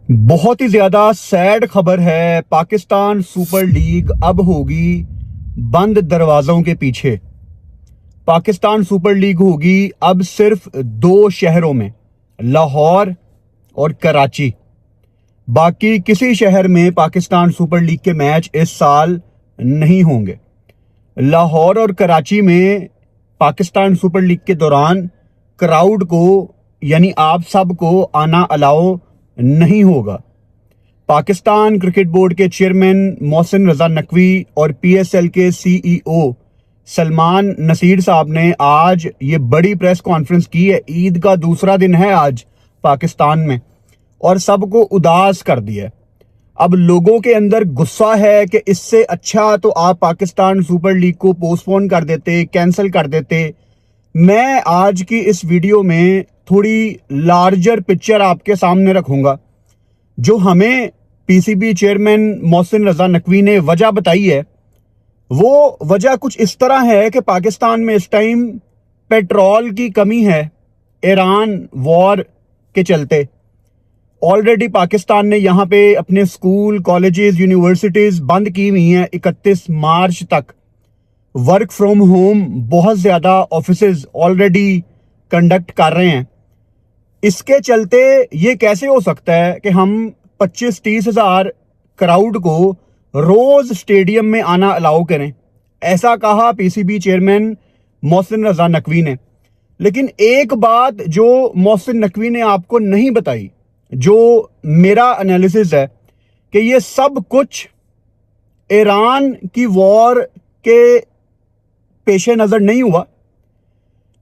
बहुत ही ज्यादा सैड खबर है। पाकिस्तान सुपर लीग अब होगी बंद दरवाजों के पीछे। पाकिस्तान सुपर लीग होगी अब सिर्फ दो शहरों में, लाहौर और कराची। बाकी किसी शहर में पाकिस्तान सुपर लीग के मैच इस साल नहीं होंगे। लाहौर और कराची में पाकिस्तान सुपर लीग के दौरान क्राउड को यानी आप सबको आना अलाउ नहीं होगा। पाकिस्तान क्रिकेट बोर्ड के चेयरमैन मोहसिन रजा नकवी और पीएसएल के सीईओ सलमान नसीर साहब ने आज ये बड़ी प्रेस कॉन्फ्रेंस की है। ईद का दूसरा दिन है आज पाकिस्तान में और सबको उदास कर दिया। अब लोगों के अंदर गुस्सा है कि इससे अच्छा तो आप पाकिस्तान सुपर लीग को पोस्टपोन कर देते, कैंसिल कर देते। मैं आज की इस वीडियो में थोड़ी लार्जर पिक्चर आपके सामने रखूंगा। जो हमें पीसीबी चेयरमैन मोहसिन रजा नकवी ने वजह बताई है, वो वजह कुछ इस तरह है कि पाकिस्तान में इस टाइम पेट्रोल की कमी है ईरान वॉर के चलते। ऑलरेडी पाकिस्तान ने यहाँ पे अपने स्कूल, कॉलेजेस, यूनिवर्सिटीज बंद की हुई हैं 31 मार्च तक। वर्क फ्रॉम होम बहुत ज़्यादा ऑफिसेज ऑलरेडी कंडक्ट कर रहे हैं। इसके चलते ये कैसे हो सकता है कि हम 25-30 हज़ार क्राउड को रोज स्टेडियम में आना अलाउ करें? ऐसा कहा पीसीबी चेयरमैन मोहसिन रजा नकवी ने। लेकिन एक बात जो मोहसिन नकवी ने आपको नहीं बताई, जो मेरा एनालिसिस है, कि ये सब कुछ ईरान की वॉर के पेश नज़र नहीं हुआ।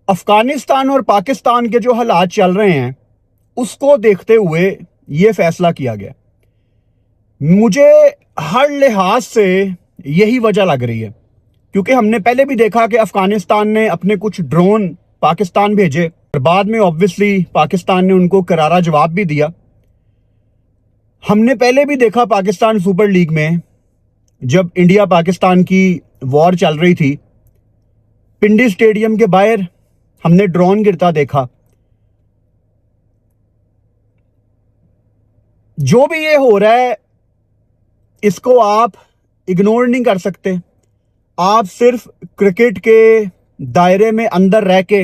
अफगानिस्तान और पाकिस्तान के जो हालात चल रहे हैं उसको देखते हुए ये फैसला किया गया। मुझे हर लिहाज से यही वजह लग रही है, क्योंकि हमने पहले भी देखा कि अफगानिस्तान ने अपने कुछ ड्रोन पाकिस्तान भेजे और बाद में ऑब्वियसली पाकिस्तान ने उनको करारा जवाब भी दिया। हमने पहले भी देखा पाकिस्तान सुपर लीग में जब इंडिया पाकिस्तान की वॉर चल रही थी, पिंडी स्टेडियम के बाहर हमने ड्रोन गिरता देखा। जो भी ये हो रहा है इसको आप इग्नोर नहीं कर सकते। आप सिर्फ क्रिकेट के दायरे में अंदर रह के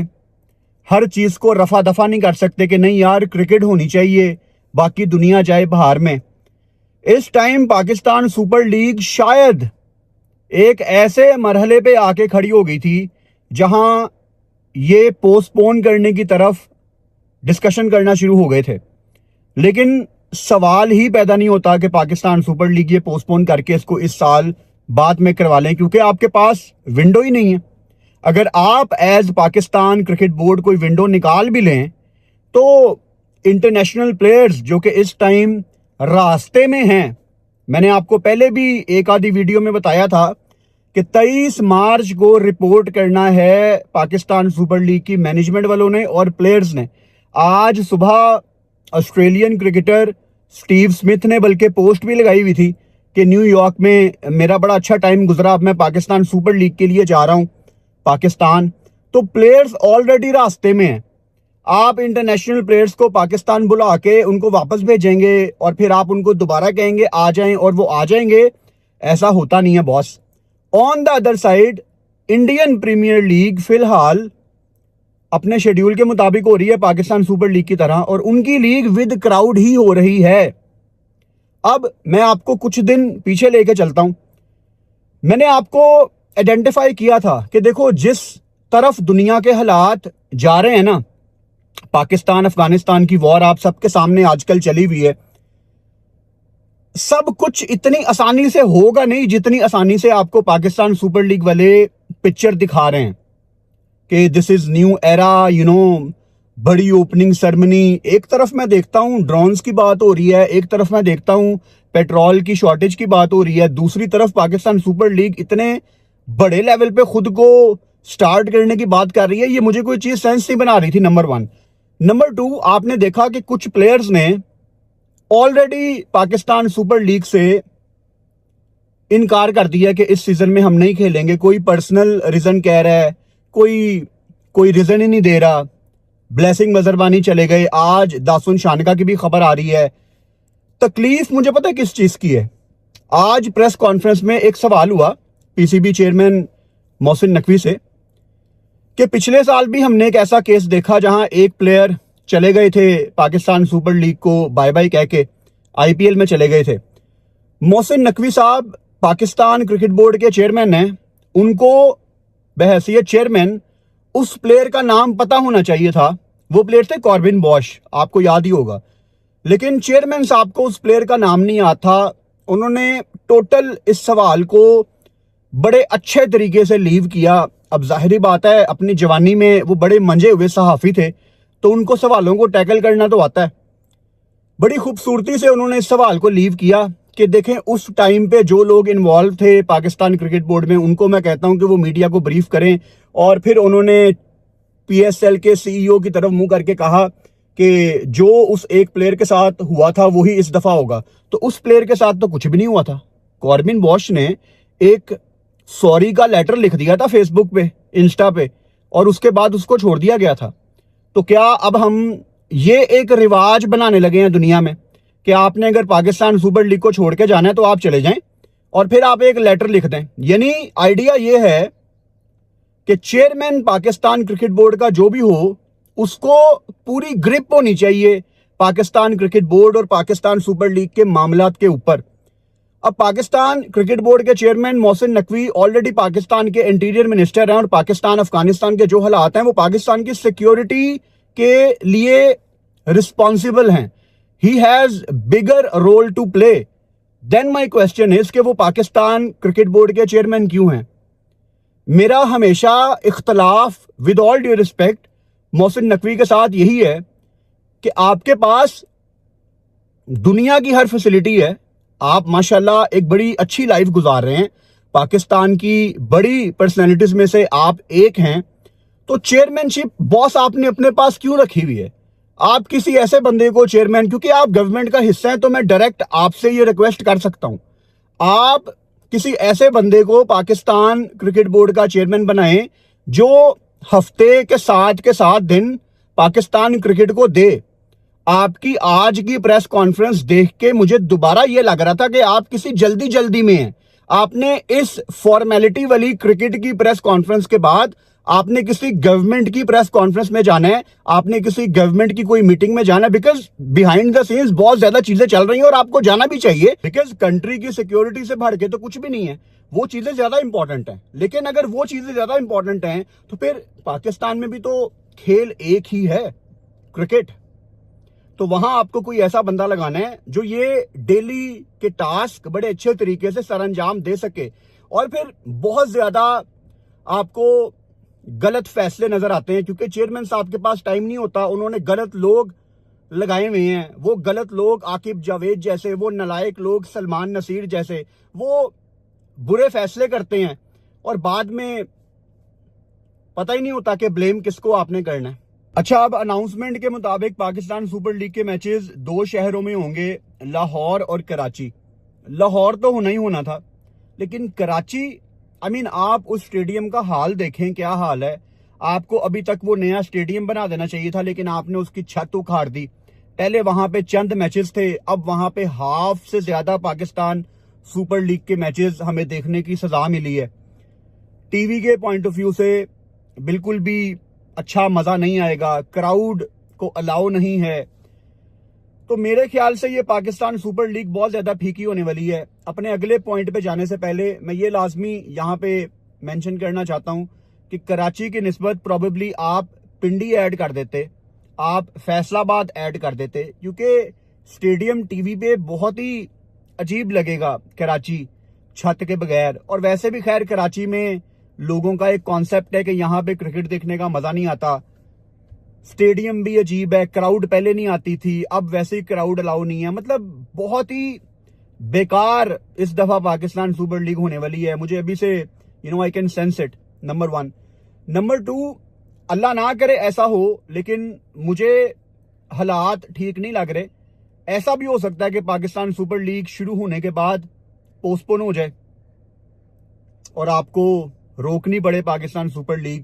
हर चीज़ को रफा दफा नहीं कर सकते कि नहीं यार क्रिकेट होनी चाहिए, बाकी दुनिया जाए बाहर में। इस टाइम पाकिस्तान सुपर लीग शायद एक ऐसे मरहले पे आके खड़ी हो गई थी जहां ये पोस्टपोन करने की तरफ डिस्कशन करना शुरू हो गए थे। लेकिन सवाल ही पैदा नहीं होता कि पाकिस्तान सुपर लीग ये पोस्टपोन करके इसको इस साल बाद में करवा लें, क्योंकि आपके पास विंडो ही नहीं है। अगर आप एज पाकिस्तान क्रिकेट बोर्ड कोई विंडो निकाल भी लें तो इंटरनेशनल प्लेयर्स जो कि इस टाइम रास्ते में हैं, मैंने आपको पहले भी एक आधी वीडियो में बताया था कि 23 मार्च को रिपोर्ट करना है पाकिस्तान सुपर लीग की मैनेजमेंट वालों ने और प्लेयर्स ने। आज सुबह ऑस्ट्रेलियन क्रिकेटर स्टीव स्मिथ ने बल्कि पोस्ट भी लगाई हुई थी कि न्यूयॉर्क में मेरा बड़ा अच्छा टाइम गुजरा, अब मैं पाकिस्तान सुपर लीग के लिए जा रहा हूं पाकिस्तान। तो प्लेयर्स ऑलरेडी रास्ते में हैं। आप इंटरनेशनल प्लेयर्स को पाकिस्तान बुला के उनको वापस भेजेंगे और फिर आप उनको दोबारा कहेंगे आ जाएं और वो आ जाएंगे? ऐसा होता नहीं है boss. On the other side Indian Premier League फिलहाल अपने शेड्यूल के मुताबिक हो रही है पाकिस्तान सुपर लीग की तरह, और उनकी लीग विद क्राउड ही हो रही है। अब मैं आपको कुछ दिन पीछे लेके चलता हूं। मैंने आपको आइडेंटिफाई किया था कि देखो जिस तरफ दुनिया के हालात जा रहे हैं ना, पाकिस्तान अफगानिस्तान की वॉर आप सबके सामने आजकल चली हुई है। सब कुछ इतनी आसानी से होगा नहीं जितनी आसानी से आपको पाकिस्तान सुपर लीग वाले पिक्चर दिखा रहे हैं कि दिस इज न्यू एरा, बड़ी ओपनिंग सेरेमनी। एक तरफ मैं देखता हूं ड्रोन्स की बात हो रही है, एक तरफ मैं देखता हूं पेट्रोल की शॉर्टेज की बात हो रही है, दूसरी तरफ पाकिस्तान सुपर लीग इतने बड़े लेवल पे खुद को स्टार्ट करने की बात कर रही है। ये मुझे कोई चीज सेंस नहीं बना रही थी, नंबर 1। नंबर 2, आपने देखा कि कुछ प्लेयर्स ने ऑलरेडी पाकिस्तान सुपर लीग से इनकार कर दिया कि इस सीजन में हम नहीं खेलेंगे। कोई पर्सनल रीजन कह रहा है, कोई रीजन ही नहीं दे रहा। ब्लेसिंग मजरबानी चले गए। आज दासुन शानका की भी खबर आ रही है। तकलीफ मुझे पता है किस चीज की है। आज प्रेस कॉन्फ्रेंस में एक सवाल हुआ पीसीबी चेयरमैन मोहसिन नकवी से कि पिछले साल भी हमने एक ऐसा केस देखा जहां एक प्लेयर चले गए थे पाकिस्तान सुपर लीग को बाय बाय कह के, आईपीएल में चले गए थे। मोहसिन नकवी साहब पाकिस्तान क्रिकेट बोर्ड के चेयरमैन हैं, उनको बहैसियत चेयरमैन उस प्लेयर का नाम पता होना चाहिए था। वो प्लेयर थे कॉर्बिन बॉश, आपको याद ही होगा। लेकिन चेयरमैन साहब को उस प्लेयर का नाम नहीं याद था। उन्होंने टोटल इस सवाल को बड़े अच्छे तरीके से लीव किया। अब जाहिर बात है, अपनी जवानी में वो बड़े मंजे हुए सहाफ़ी थे, तो उनको सवालों को टैकल करना तो आता है। बड़ी खूबसूरती से उन्होंने इस सवाल को लीव किया कि देखें, उस टाइम पे जो लोग इन्वॉल्व थे पाकिस्तान क्रिकेट बोर्ड में, उनको मैं कहता हूं कि वो मीडिया को ब्रीफ करें। और फिर उन्होंने पीएसएल के सीईओ की तरफ मुंह करके कहा कि जो उस एक प्लेयर के साथ हुआ था वही इस दफा होगा। तो उस प्लेयर के साथ तो कुछ भी नहीं हुआ था। कॉर्बिन बॉश ने एक सॉरी का लेटर लिख दिया था फेसबुक पे, इंस्टा पे, और उसके बाद उसको छोड़ दिया गया था। तो क्या अब हम ये एक रिवाज बनाने लगे हैं दुनिया में कि आपने अगर पाकिस्तान सुपर लीग को छोड़ के जाना है तो आप चले जाएं और फिर आप एक लेटर लिख दें? यानी आइडिया ये है कि चेयरमैन पाकिस्तान क्रिकेट बोर्ड का जो भी हो, उसको पूरी ग्रिप होनी चाहिए पाकिस्तान क्रिकेट बोर्ड और पाकिस्तान सुपर लीग के मामलात के ऊपर। अब पाकिस्तान क्रिकेट बोर्ड के चेयरमैन मोहसिन नकवी ऑलरेडी पाकिस्तान के इंटीरियर मिनिस्टर हैं और पाकिस्तान अफगानिस्तान के जो हालात हैं वो पाकिस्तान की सिक्योरिटी के लिए रिस्पॉन्सिबल हैं। He has bigger role to play. Then my question is कि वो पाकिस्तान क्रिकेट बोर्ड के चेयरमैन क्यों हैं? मेरा हमेशा इख्तलाफ with all due respect Mohsin Naqvi के साथ यही है कि आपके पास दुनिया की हर फैसिलिटी है, आप माशाल्लाह एक बड़ी अच्छी लाइफ गुजार रहे हैं, पाकिस्तान की बड़ी पर्सनैलिटीज में से आप एक हैं, तो चेयरमैनशिप बॉस आपने अपने पास क्यों रखी हुई है? आप किसी ऐसे बंदे को चेयरमैन, क्योंकि आप गवर्नमेंट का हिस्सा हैं, तो मैं डायरेक्ट आपसे ये रिक्वेस्ट कर सकता हूं, आप किसी ऐसे बंदे को पाकिस्तान क्रिकेट बोर्ड का चेयरमैन बनाएं जो हफ्ते के 7 दिन पाकिस्तान क्रिकेट को दे। आपकी आज की प्रेस कॉन्फ्रेंस देख के मुझे दोबारा यह लग रहा था कि आप किसी जल्दी में हैं। आपने इस फॉर्मेलिटी वाली क्रिकेट की प्रेस कॉन्फ्रेंस के बाद आपने किसी गवर्नमेंट की प्रेस कॉन्फ्रेंस में जाना है, आपने किसी गवर्नमेंट की कोई मीटिंग में जाना है, बिकॉज बिहाइंड द सीन्स बहुत ज्यादा चीजें चल रही हैं और आपको जाना भी चाहिए, बिकॉज कंट्री की सिक्योरिटी से बढ़ के तो कुछ भी नहीं है, वो चीजें ज्यादा इंपॉर्टेंट हैं। लेकिन अगर वो चीजें ज्यादा इंपॉर्टेंट हैं तो फिर पाकिस्तान में भी तो खेल एक ही है, क्रिकेट। तो वहां आपको कोई ऐसा बंदा लगाना है जो ये डेली के टास्क बड़े अच्छे तरीके से सरअंजाम दे सके। और फिर बहुत ज्यादा आपको गलत फैसले नजर आते हैं क्योंकि चेयरमैन साहब के पास टाइम नहीं होता, उन्होंने गलत लोग लगाए हुए हैं। वो गलत लोग आकिब जावेद जैसे, वो नालायक लोग सलमान नसीर जैसे, वो बुरे फैसले करते हैं और बाद में पता ही नहीं होता कि ब्लेम किसको आपने करना है। अच्छा, अब अनाउंसमेंट के मुताबिक पाकिस्तान सुपर लीग के मैचेस 2 शहरों में होंगे, लाहौर और कराची। लाहौर तो होना ही होना था, लेकिन कराची, आप उस स्टेडियम का हाल देखें, क्या हाल है। आपको अभी तक वो नया स्टेडियम बना देना चाहिए था, लेकिन आपने उसकी छत उखाड़ दी। पहले वहां पे चंद मैचेस थे, अब वहां पे हाफ से ज्यादा पाकिस्तान सुपर लीग के मैचेस हमें देखने की सजा मिली है। टीवी के पॉइंट ऑफ व्यू से बिल्कुल भी अच्छा मजा नहीं आएगा, क्राउड को अलाउ नहीं है। तो मेरे ख्याल से ये पाकिस्तान सुपर लीग बहुत ज्यादा फीकी होने वाली है। अपने अगले पॉइंट पे जाने से पहले मैं ये लाजमी यहाँ पे मेंशन करना चाहता हूँ कि कराची की निस्बत प्रोबेबली आप पिंडी ऐड कर देते, आप फैसलाबाद ऐड कर देते, क्योंकि स्टेडियम टीवी पे बहुत ही अजीब लगेगा कराची छत के बगैर। और वैसे भी खैर कराची में लोगों का एक कॉन्सेप्ट है कि यहाँ पे क्रिकेट देखने का मजा नहीं आता, स्टेडियम भी अजीब है, क्राउड पहले नहीं आती थी, अब वैसे ही क्राउड अलाउ नहीं है। मतलब बहुत ही बेकार इस दफा पाकिस्तान सुपर लीग होने वाली है। मुझे अभी से I can sense it, number 1। Number 2, अल्लाह ना करे ऐसा हो, लेकिन मुझे हालात ठीक नहीं लग रहे। ऐसा भी हो सकता है कि पाकिस्तान सुपर लीग शुरू होने के बाद पोस्टपोन हो जाए और आपको रोकनी पड़े पाकिस्तान सुपर लीग,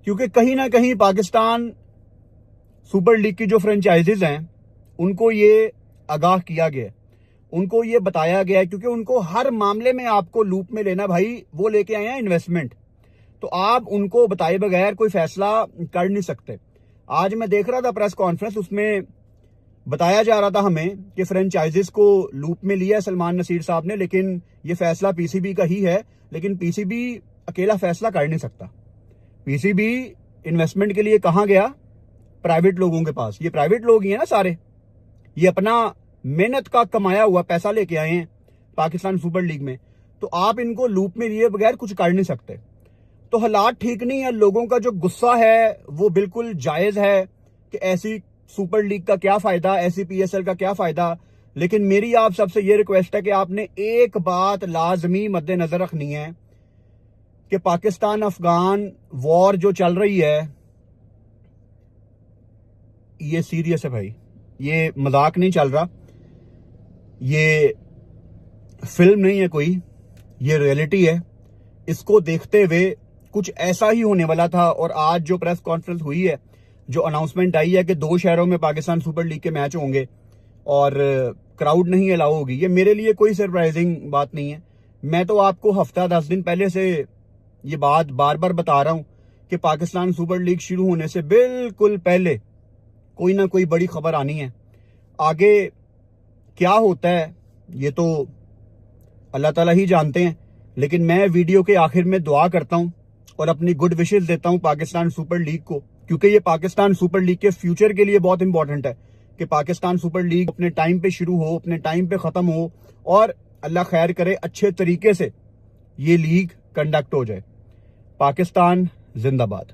क्योंकि कहीं ना कहीं पाकिस्तान सुपर लीग की जो फ्रेंचाइजीज हैं उनको ये आगाह किया गया है, उनको ये बताया गया है, क्योंकि उनको हर मामले में आपको लूप में लेना भाई, वो लेके आए हैं इन्वेस्टमेंट, तो आप उनको बताए बगैर कोई फैसला कर नहीं सकते। आज मैं देख रहा था प्रेस कॉन्फ्रेंस, उसमें बताया जा रहा था हमें कि फ्रेंचाइजीज को लूप में लिया सलमान नसीर साहब ने, लेकिन ये फैसला पीसीबी का ही है, लेकिन पीसीबी अकेला फैसला कर नहीं सकता। पीसीबी इन्वेस्टमेंट के लिए कहां गया? प्राइवेट लोगों के पास। ये प्राइवेट लोग ही है ना सारे, ये अपना मेहनत का कमाया हुआ पैसा लेके आए हैं पाकिस्तान सुपर लीग में, तो आप इनको लूप में लिए बगैर कुछ कर नहीं सकते। तो हालात ठीक नहीं है, लोगों का जो गुस्सा है वो बिल्कुल जायज है कि ऐसी सुपर लीग का क्या फायदा, ऐसी पीएसएल का क्या फायदा। लेकिन मेरी आप सबसे ये रिक्वेस्ट है कि आपने एक बात लाजमी मद्देनजर रखनी है कि पाकिस्तान अफगान वॉर जो चल रही है ये सीरियस है भाई, ये मजाक नहीं चल रहा, ये फिल्म नहीं है कोई, ये रियलिटी है। इसको देखते हुए कुछ ऐसा ही होने वाला था, और आज जो प्रेस कॉन्फ्रेंस हुई है, जो अनाउंसमेंट आई है कि 2 शहरों में पाकिस्तान सुपर लीग के मैच होंगे और क्राउड नहीं अलाउ होगी, ये मेरे लिए कोई सरप्राइजिंग बात नहीं है। मैं तो आपको हफ्ता 10 दिन पहले से ये बात बार बार बता रहा हूं कि पाकिस्तान सुपर लीग शुरू होने से बिल्कुल पहले कोई ना कोई बड़ी खबर आनी है। आगे क्या होता है ये तो अल्लाह ताला ही जानते हैं, लेकिन मैं वीडियो के आखिर में दुआ करता हूं और अपनी गुड विशेस देता हूं पाकिस्तान सुपर लीग को, क्योंकि ये पाकिस्तान सुपर लीग के फ्यूचर के लिए बहुत इंपॉर्टेंट है कि पाकिस्तान सुपर लीग अपने टाइम पे शुरू हो, अपने टाइम पे खत्म हो, और अल्लाह खैर करे अच्छे तरीके से ये लीग कंडक्ट हो जाए। पाकिस्तान जिंदाबाद।